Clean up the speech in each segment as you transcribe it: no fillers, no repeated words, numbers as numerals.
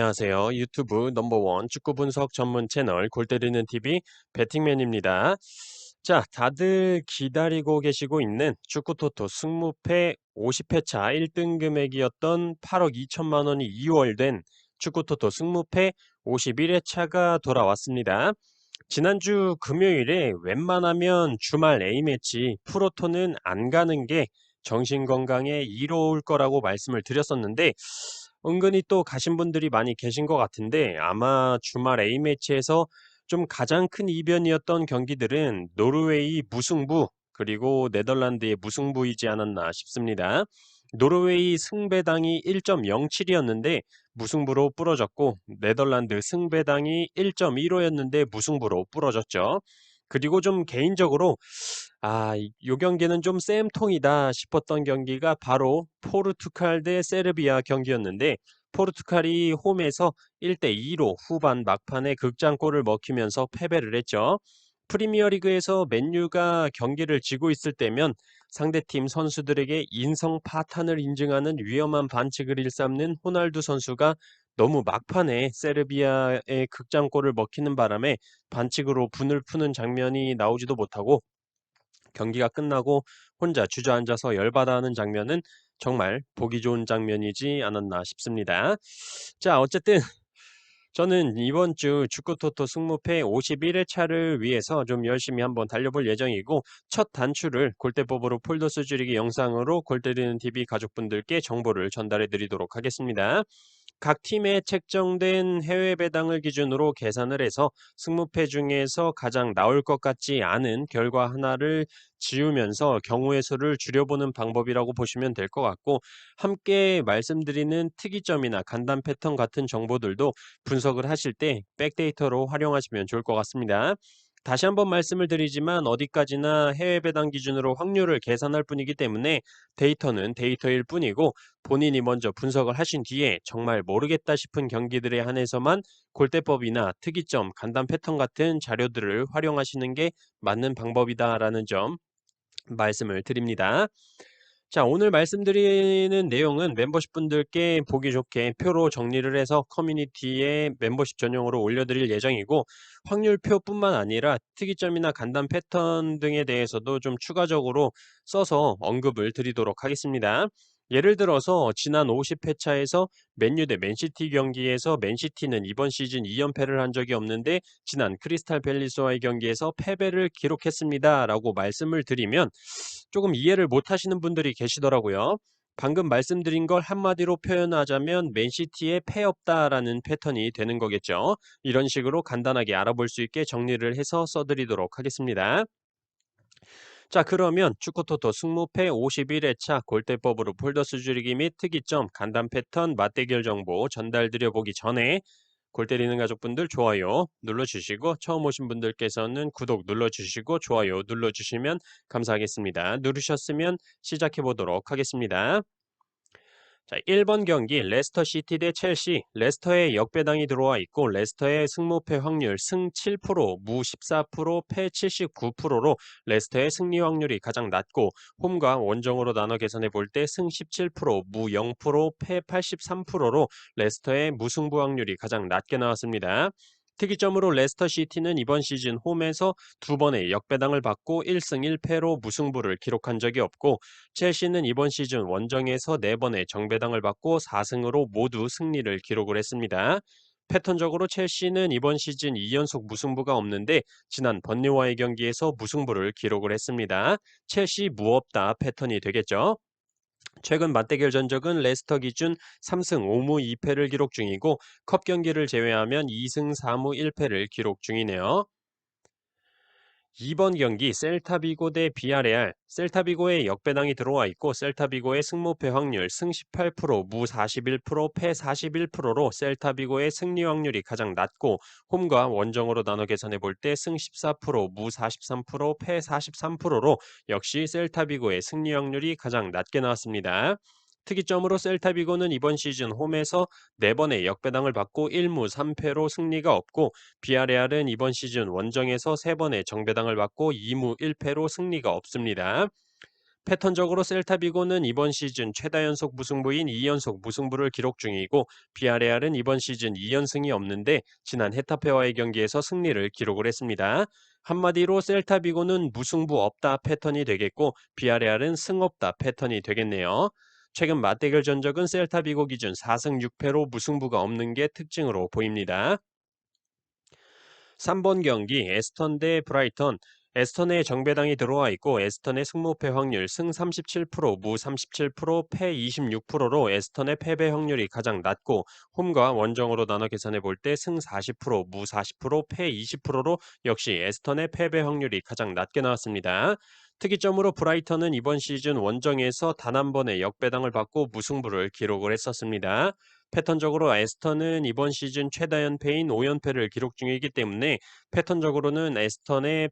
안녕하세요. 유튜브 넘버원 축구 분석 전문 채널 골 때리는 TV 배팅맨입니다. 자, 다들 기다리고 계시고 있는 축구 토토 승무패 50회차 1등 금액이었던 8억 2천만 원이 2월 된 축구 토토 승무패 51회차가 돌아왔습니다. 지난주 금요일에 웬만하면 주말 A매치 프로토는 안 가는 게 정신 건강에 이로울 거라고 말씀을 드렸었는데 은근히 또 가신 분들이 많이 계신 것 같은데 아마 주말 A매치에서 좀 가장 큰 이변이었던 경기들은 노르웨이 무승부 그리고 네덜란드의 무승부이지 않았나 싶습니다. 노르웨이 승배당이 1.07이었는데 무승부로 부러졌고 네덜란드 승배당이 1.15였는데 무승부로 부러졌죠. 그리고 좀 개인적으로 요 경기는 좀 쌤통이다 싶었던 경기가 바로 포르투갈 대 세르비아 경기였는데 포르투갈이 홈에서 1대2로 후반 막판에 극장골을 먹히면서 패배를 했죠. 프리미어리그에서 맨유가 경기를 지고 있을 때면 상대팀 선수들에게 인성 파탄을 인증하는 위험한 반칙을 일삼는 호날두 선수가 너무 막판에 세르비아의 극장골을 먹히는 바람에 반칙으로 분을 푸는 장면이 나오지도 못하고 경기가 끝나고 혼자 주저앉아서 열받아하는 장면은 정말 보기 좋은 장면이지 않았나 싶습니다. 자, 어쨌든 저는 이번 주 축구토토 승무패 51회차를 위해서 좀 열심히 한번 달려볼 예정이고 첫 단추를 골대법으로 폴더스 줄이기 영상으로 골때리는 TV 가족분들께 정보를 전달해 드리도록 하겠습니다. 각 팀에 책정된 해외 배당을 기준으로 계산을 해서 승무패 중에서 가장 나올 것 같지 않은 결과 하나를 지우면서 경우의 수를 줄여보는 방법이라고 보시면 될 것 같고 함께 말씀드리는 특이점이나 간단 패턴 같은 정보들도 분석을 하실 때 백데이터로 활용하시면 좋을 것 같습니다. 다시 한번 말씀을 드리지만 어디까지나 해외 배당 기준으로 확률을 계산할 뿐이기 때문에 데이터는 데이터일 뿐이고 본인이 먼저 분석을 하신 뒤에 정말 모르겠다 싶은 경기들에 한해서만 골대법이나 특이점, 간단 패턴 같은 자료들을 활용하시는 게 맞는 방법이다라는 점 말씀을 드립니다. 자, 오늘 말씀드리는 내용은 멤버십 분들께 보기 좋게 표로 정리를 해서 커뮤니티에 멤버십 전용으로 올려드릴 예정이고 확률표뿐만 아니라 특이점이나 간단 패턴 등에 대해서도 좀 추가적으로 써서 언급을 드리도록 하겠습니다. 예를 들어서 지난 50회차에서 맨유 대 맨시티 경기에서 맨시티는 이번 시즌 2연패를 한 적이 없는데 지난 크리스탈 팰리스와의 경기에서 패배를 기록했습니다. 라고 말씀을 드리면 조금 이해를 못 하시는 분들이 계시더라고요. 방금 말씀드린 걸 한마디로 표현하자면 맨시티에 패 없다라는 패턴이 되는 거겠죠. 이런 식으로 간단하게 알아볼 수 있게 정리를 해서 써드리도록 하겠습니다. 자, 그러면 축구토토 승무패 51회차 골대법으로 폴더스 줄이기 및 특이점, 간단 패턴, 맞대결 정보 전달드려 보기 전에 골 때리는 가족분들 좋아요 눌러주시고 처음 오신 분들께서는 구독 눌러주시고 좋아요 눌러주시면 감사하겠습니다. 누르셨으면 시작해 보도록 하겠습니다. 자, 1번 경기 레스터 시티 대 첼시. 레스터에 역배당이 들어와 있고 레스터의 승무패 확률 승 7%, 무 14%, 패 79%로 레스터의 승리 확률이 가장 낮고 홈과 원정으로 나눠 계산해 볼 때 승 17%, 무 0%, 패 83%로 레스터의 무승부 확률이 가장 낮게 나왔습니다. 특이점으로 레스터 시티는 이번 시즌 홈에서 두 번의 역배당을 받고 1승 1패로 무승부를 기록한 적이 없고 첼시는 이번 시즌 원정에서 4번의 정배당을 받고 4승으로 모두 승리를 기록을 했습니다. 패턴적으로 첼시는 이번 시즌 2연속 무승부가 없는데 지난 번리와의 경기에서 무승부를 기록을 했습니다. 첼시 무없다 패턴이 되겠죠. 최근 맞대결 전적은 레스터 기준 3승 5무 2패를 기록 중이고 컵 경기를 제외하면 2승 4무 1패를 기록 중이네요. 2번 경기 셀타비고 대 비아레알. 셀타비고에 역배당이 들어와 있고 셀타비고의 승무패 확률 승 18%, 무 41%, 패 41%로 셀타비고의 승리 확률이 가장 낮고 홈과 원정으로 나눠 계산해 볼 때 승 14%, 무 43%, 패 43%로 역시 셀타비고의 승리 확률이 가장 낮게 나왔습니다. 특이점으로 셀타비고는 이번 시즌 홈에서 4번의 역배당을 받고 1무 3패로 승리가 없고 비아레알은 이번 시즌 원정에서 3번의 정배당을 받고 2무 1패로 승리가 없습니다. 패턴적으로 셀타비고는 이번 시즌 최다 연속 무승부인 2연속 무승부를 기록 중이고 비아레알은 이번 시즌 2연승이 없는데 지난 헤타페와의 경기에서 승리를 기록을 했습니다. 한마디로 셀타비고는 무승부 없다 패턴이 되겠고 비아레알은 승 없다 패턴이 되겠네요. 최근 맞대결 전적은 셀타비고 기준 4승 6패로 무승부가 없는 게 특징으로 보입니다. 3번 경기 에스턴 대 브라이턴. 에스턴에 정배당이 들어와 있고 에스턴의 승무패 확률 승 37%, 무 37%, 패 26%로 에스턴의 패배 확률이 가장 낮고 홈과 원정으로 나눠 계산해 볼 때 승 40%, 무 40%, 패 20%로 역시 에스턴의 패배 확률이 가장 낮게 나왔습니다. 특이점으로 브라이턴은 이번 시즌 원정에서 단 한 번의 역배당을 받고 무승부를 기록을 했었습니다. 패턴적으로 에스턴은 이번 시즌 최다 연패인 5연패를 기록 중이기 때문에 패턴적으로는 에스턴의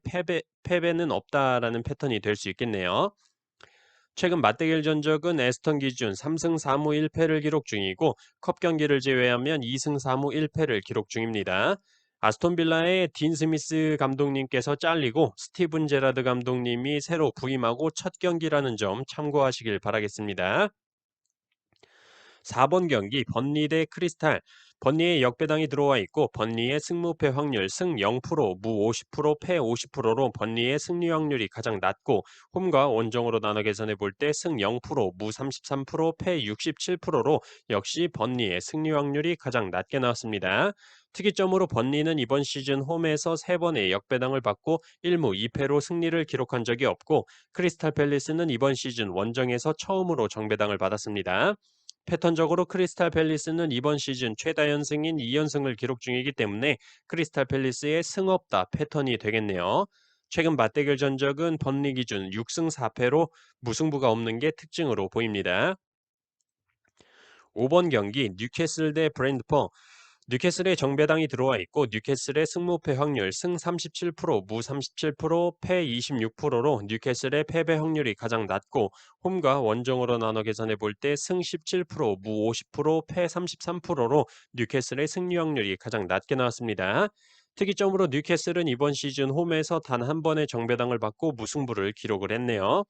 패배는 없다라는 패턴이 될 수 있겠네요. 최근 맞대결 전적은 에스턴 기준 3승 4무 1패를 기록 중이고 컵 경기를 제외하면 2승 4무 1패를 기록 중입니다. 아스톤 빌라의 딘 스미스 감독님께서 잘리고 스티븐 제라드 감독님이 새로 부임하고 첫 경기라는 점 참고하시길 바라겠습니다. 4번 경기 번리 대 크리스탈. 번리의 역배당이 들어와 있고 번리의 승무패 확률 승 0%, 무 50%, 패 50%로 번리의 승리 확률이 가장 낮고 홈과 원정으로 나눠 계산해 볼 때 승 0%, 무 33%, 패 67%로 역시 번리의 승리 확률이 가장 낮게 나왔습니다. 특이점으로 번리는 이번 시즌 홈에서 3번의 역배당을 받고 1무 2패로 승리를 기록한 적이 없고 크리스탈 팰리스는 이번 시즌 원정에서 처음으로 정배당을 받았습니다. 패턴적으로 크리스탈 팰리스는 이번 시즌 최다 연승인 2연승을 기록 중이기 때문에 크리스탈 팰리스의 승 없다 패턴이 되겠네요. 최근 맞대결 전적은 번리 기준 6승 4패로 무승부가 없는 게 특징으로 보입니다. 5번 경기 뉴캐슬 대 브랜드퍼. 뉴캐슬의 정배당이 들어와 있고 뉴캐슬의 승무패 확률 승 37%, 무 37%, 패 26%로 뉴캐슬의 패배 확률이 가장 낮고 홈과 원정으로 나눠 계산해 볼 때 승 17%, 무 50%, 패 33%로 뉴캐슬의 승리 확률이 가장 낮게 나왔습니다. 특이점으로 뉴캐슬은 이번 시즌 홈에서 단 한 번의 정배당을 받고 무승부를 기록을 했네요.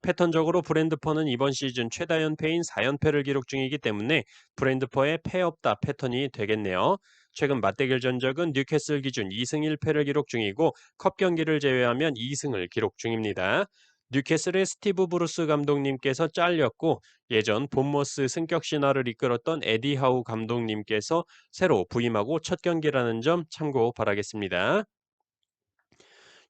패턴적으로 브랜드퍼는 이번 시즌 최다 연패인 4연패를 기록 중이기 때문에 브랜드퍼의 패 없다 패턴이 되겠네요. 최근 맞대결 전적은 뉴캐슬 기준 2승 1패를 기록 중이고 컵 경기를 제외하면 2승을 기록 중입니다. 뉴캐슬의 스티브 브루스 감독님께서 잘렸고 예전 본머스 승격 신화를 이끌었던 에디 하우 감독님께서 새로 부임하고 첫 경기라는 점 참고 바라겠습니다.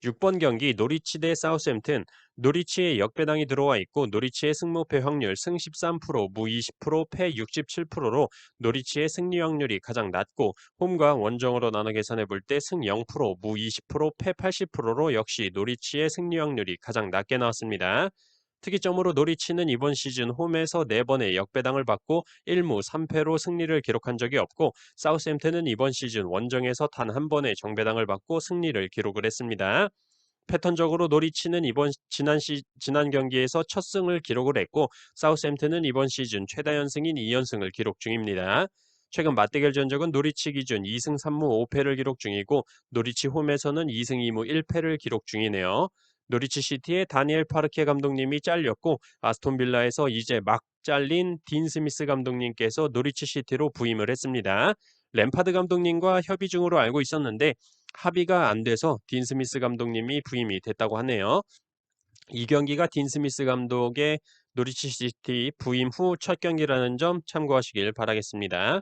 6번 경기 노리치 대 사우스햄튼. 노리치의 역배당이 들어와 있고 노리치의 승무패 확률 승 13%, 무 20%, 패 67%로 노리치의 승리 확률이 가장 낮고 홈과 원정으로 나눠 계산해 볼 때 승 0%, 무 20%, 패 80%로 역시 노리치의 승리 확률이 가장 낮게 나왔습니다. 특이점으로 노리치는 이번 시즌 홈에서 4번의 역배당을 받고 1무 3패로 승리를 기록한 적이 없고 사우스햄튼은 이번 시즌 원정에서 단 한 번의 정배당을 받고 승리를 기록을 했습니다. 패턴적으로 노리치는 지난 경기에서 첫 승을 기록을 했고 사우스햄튼은 이번 시즌 최다 연승인 2연승을 기록 중입니다. 최근 맞대결 전적은 노리치 기준 2승 3무 5패를 기록 중이고 노리치 홈에서는 2승 2무 1패를 기록 중이네요. 노리치 시티의 다니엘 파르케 감독님이 잘렸고 아스톤 빌라에서 이제 막 잘린 딘 스미스 감독님께서 노리치 시티로 부임을 했습니다. 램파드 감독님과 협의 중으로 알고 있었는데 합의가 안 돼서 딘 스미스 감독님이 부임이 됐다고 하네요. 이 경기가 딘 스미스 감독의 노리치 시티 부임 후 첫 경기라는 점 참고하시길 바라겠습니다.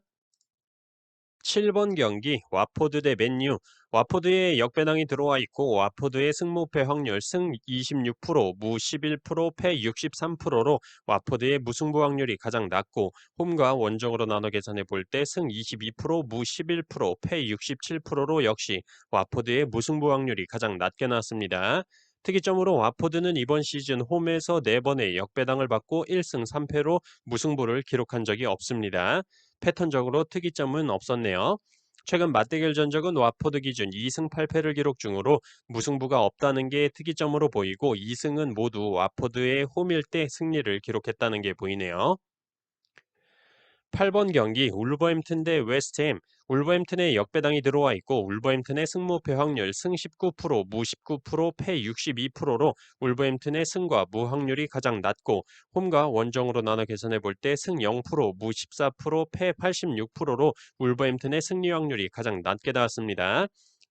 7번 경기 와포드 대 맨유. 와포드의 역배당이 들어와 있고 와포드의 승무패 확률 승 26%, 무 11%, 패 63%로 와포드의 무승부 확률이 가장 낮고 홈과 원정으로 나눠 계산해 볼 때 승 22%, 무 11%, 패 67%로 역시 와포드의 무승부 확률이 가장 낮게 나왔습니다. 특이점으로 와포드는 이번 시즌 홈에서 4번의 역배당을 받고 1승 3패로 무승부를 기록한 적이 없습니다. 패턴적으로 특이점은 없었네요. 최근 맞대결 전적은 와포드 기준 2승 8패를 기록 중으로 무승부가 없다는 게 특이점으로 보이고 2승은 모두 와포드의 홈일 때 승리를 기록했다는 게 보이네요. 8번 경기 울버햄튼 대 웨스트햄. 울버햄튼의 역배당이 들어와 있고 울버햄튼의 승무패 확률 승 19%, 무 19%, 패 62%로 울버햄튼의 승과 무 확률이 가장 낮고 홈과 원정으로 나눠 계산해 볼 때 승 0%, 무 14%, 패 86%로 울버햄튼의 승리 확률이 가장 낮게 나왔습니다.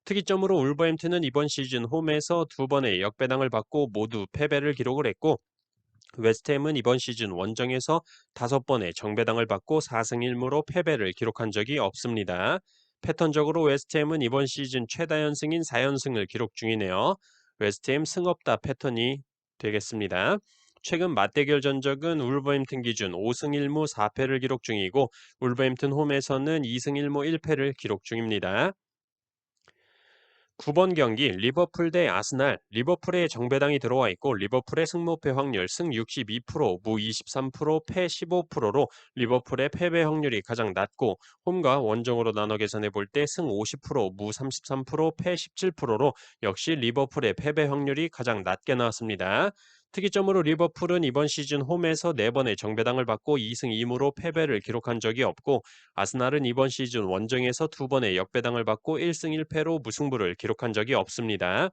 특이점으로 울버햄튼은 이번 시즌 홈에서 두 번의 역배당을 받고 모두 패배를 기록을 했고 웨스트햄은 이번 시즌 원정에서 5번의 정배당을 받고 4승 1무로 패배를 기록한 적이 없습니다. 패턴적으로 웨스트햄은 이번 시즌 최다 연승인 4연승을 기록 중이네요. 웨스트햄 승없다 패턴이 되겠습니다. 최근 맞대결 전적은 울버햄튼 기준 5승 1무 4패를 기록 중이고 울버햄튼 홈에서는 2승 1무 1패를 기록 중입니다. 9번 경기 리버풀 대 아스날. 리버풀의 정배당이 들어와 있고 리버풀의 승무패 확률 승 62%, 무 23%, 패 15%로 리버풀의 패배 확률이 가장 낮고 홈과 원정으로 나눠 계산해 볼 때 승 50%, 무 33%, 패 17%로 역시 리버풀의 패배 확률이 가장 낮게 나왔습니다. 특이점으로 리버풀은 이번 시즌 홈에서 4번의 정배당을 받고 2승 2무로 패배를 기록한 적이 없고 아스날은 이번 시즌 원정에서 2번의 역배당을 받고 1승 1패로 무승부를 기록한 적이 없습니다.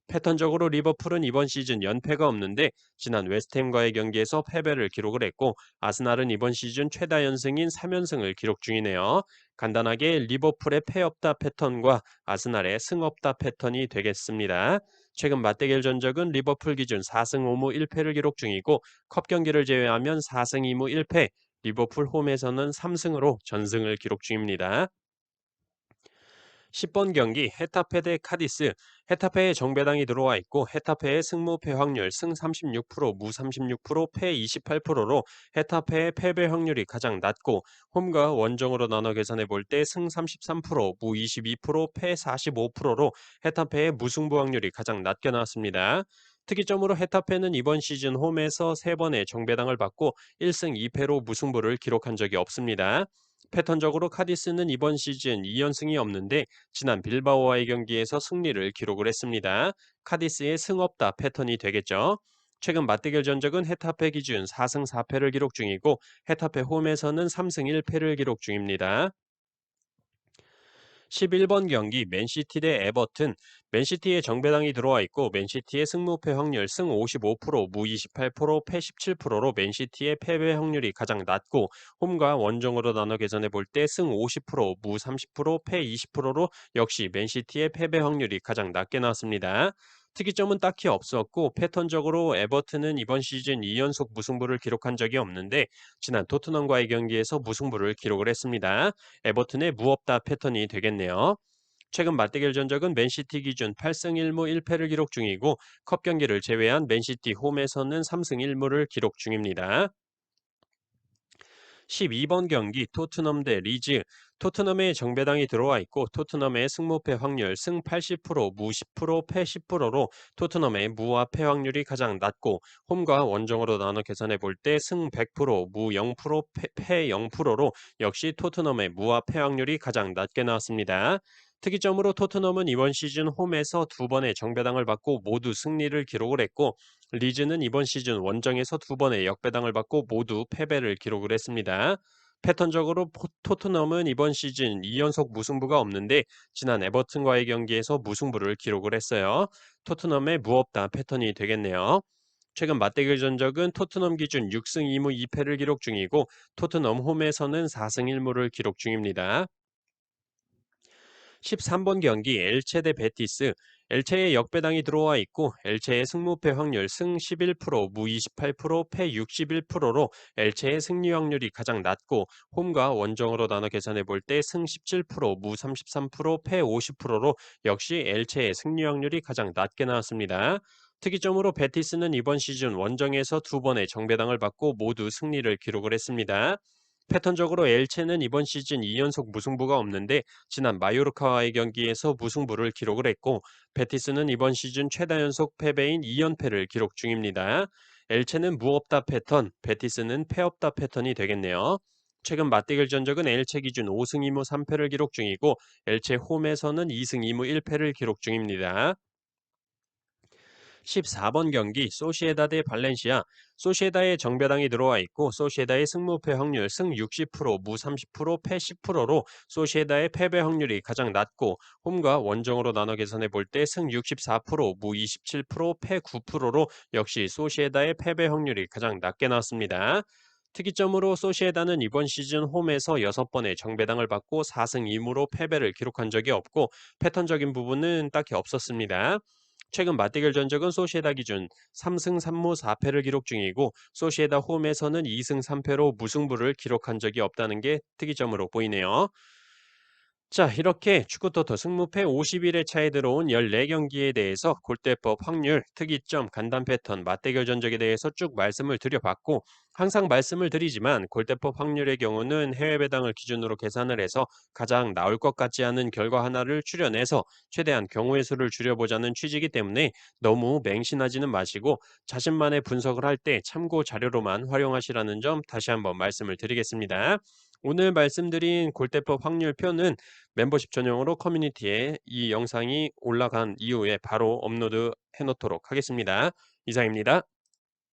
패턴적으로 리버풀은 이번 시즌 연패가 없는데 지난 웨스트햄과의 경기에서 패배를 기록을 했고 아스날은 이번 시즌 최다 연승인 3연승을 기록 중이네요. 간단하게 리버풀의 패 없다 패턴과 아스날의 승 없다 패턴이 되겠습니다. 최근 맞대결 전적은 리버풀 기준 4승 5무 1패를 기록 중이고 컵 경기를 제외하면 4승 2무 1패, 리버풀 홈에서는 3승으로 전승을 기록 중입니다. 10번 경기 헤타페 대 카디스. 헤타페의 정배당이 들어와 있고 헤타페의 승무패 확률 승 36%, 무 36%, 패 28%로 헤타페의 패배 확률이 가장 낮고 홈과 원정으로 나눠 계산해 볼 때 승 33%, 무 22%, 패 45%로 헤타페의 무승부 확률이 가장 낮게 나왔습니다. 특이점으로 헤타페는 이번 시즌 홈에서 3번의 정배당을 받고 1승 2패로 무승부를 기록한 적이 없습니다. 패턴적으로 카디스는 이번 시즌 2연승이 없는데 지난 빌바오와의 경기에서 승리를 기록을 했습니다. 카디스의 승없다 패턴이 되겠죠. 최근 맞대결 전적은 헤타페 기준 4승 4패를 기록 중이고 헤타페 홈에서는 3승 1패를 기록 중입니다. 11번 경기 맨시티 대 에버튼. 맨시티의 정배당이 들어와 있고 맨시티의 승무패 확률 승 55%, 무 28%, 패 17%로 맨시티의 패배 확률이 가장 낮고 홈과 원정으로 나눠 계산해 볼 때 승 50%, 무 30%, 패 20%로 역시 맨시티의 패배 확률이 가장 낮게 나왔습니다. 특이점은 딱히 없었고 패턴적으로 에버튼은 이번 시즌 2연속 무승부를 기록한 적이 없는데 지난 토트넘과의 경기에서 무승부를 기록을 했습니다. 에버튼의 무없다 패턴이 되겠네요. 최근 맞대결 전적은 맨시티 기준 8승 1무 1패를 기록 중이고 컵 경기를 제외한 맨시티 홈에서는 3승 1무를 기록 중입니다. 12번 경기 토트넘 대 리즈. 토트넘의 정배당이 들어와 있고 토트넘의 승무패 확률 승 80%, 무 10%, 패 10%로 토트넘의 무와 패 확률이 가장 낮고 홈과 원정으로 나눠 계산해 볼 때 승 100%, 무 0%, 패 0%로 역시 토트넘의 무와 패 확률이 가장 낮게 나왔습니다. 특이점으로 토트넘은 이번 시즌 홈에서 2번의 정배당을 받고 모두 승리를 기록을 했고 리즈는 이번 시즌 원정에서 2번의 역배당을 받고 모두 패배를 기록을 했습니다. 패턴적으로 토트넘은 이번 시즌 2연속 무승부가 없는데 지난 에버튼과의 경기에서 무승부를 기록을 했어요. 토트넘의 무없다 패턴이 되겠네요. 최근 맞대결 전적은 토트넘 기준 6승 2무 2패를 기록 중이고 토트넘 홈에서는 4승 1무를 기록 중입니다. 13번 경기 엘체 대 베티스. 엘체의 역배당이 들어와 있고 엘체의 승무패 확률 승 11%, 무 28%, 패 61%로 엘체의 승리 확률이 가장 낮고 홈과 원정으로 나눠 계산해 볼 때 승 17%, 무 33%, 패 50%로 역시 엘체의 승리 확률이 가장 낮게 나왔습니다. 특이점으로 베티스는 이번 시즌 원정에서 2번의 정배당을 받고 모두 승리를 기록을 했습니다. 패턴적으로 엘체는 이번 시즌 2연속 무승부가 없는데 지난 마요르카와의 경기에서 무승부를 기록을 했고 베티스는 이번 시즌 최다 연속 패배인 2연패를 기록 중입니다. 엘체는 무없다 패턴, 베티스는 패없다 패턴이 되겠네요. 최근 맞대결 전적은 엘체 기준 5승 2무 3패를 기록 중이고 엘체 홈에서는 2승 2무 1패를 기록 중입니다. 14번 경기 소시에다드 발렌시아. 소시에다의 정배당이 들어와 있고 소시에다의 승무패 확률 승 60%, 무 30%, 패 10%로 소시에다의 패배 확률이 가장 낮고 홈과 원정으로 나눠 계산해 볼 때 승 64%, 무 27%, 패 9%로 역시 소시에다의 패배 확률이 가장 낮게 나왔습니다. 특이점으로 소시에다는 이번 시즌 홈에서 6번의 정배당을 받고 4승 2무로 패배를 기록한 적이 없고 패턴적인 부분은 딱히 없었습니다. 최근 맞대결 전적은 소시에다 기준 3승 3무 4패를 기록 중이고 소시에다 홈에서는 2승 3패로 무승부를 기록한 적이 없다는 게 특이점으로 보이네요. 자, 이렇게 축구토토 승무패 51의 차에 들어온 14경기에 대해서 골대법 확률, 특이점, 간단 패턴, 맞대결 전적에 대해서 쭉 말씀을 드려봤고 항상 말씀을 드리지만 골대법 확률의 경우는 해외 배당을 기준으로 계산을 해서 가장 나올 것 같지 않은 결과 하나를 추려내서 최대한 경우의 수를 줄여보자는 취지이기 때문에 너무 맹신하지는 마시고 자신만의 분석을 할 때 참고 자료로만 활용하시라는 점 다시 한번 말씀을 드리겠습니다. 오늘 말씀드린 골대법 확률표는 멤버십 전용으로 커뮤니티에 이 영상이 올라간 이후에 바로 업로드 해 놓도록 하겠습니다. 이상입니다.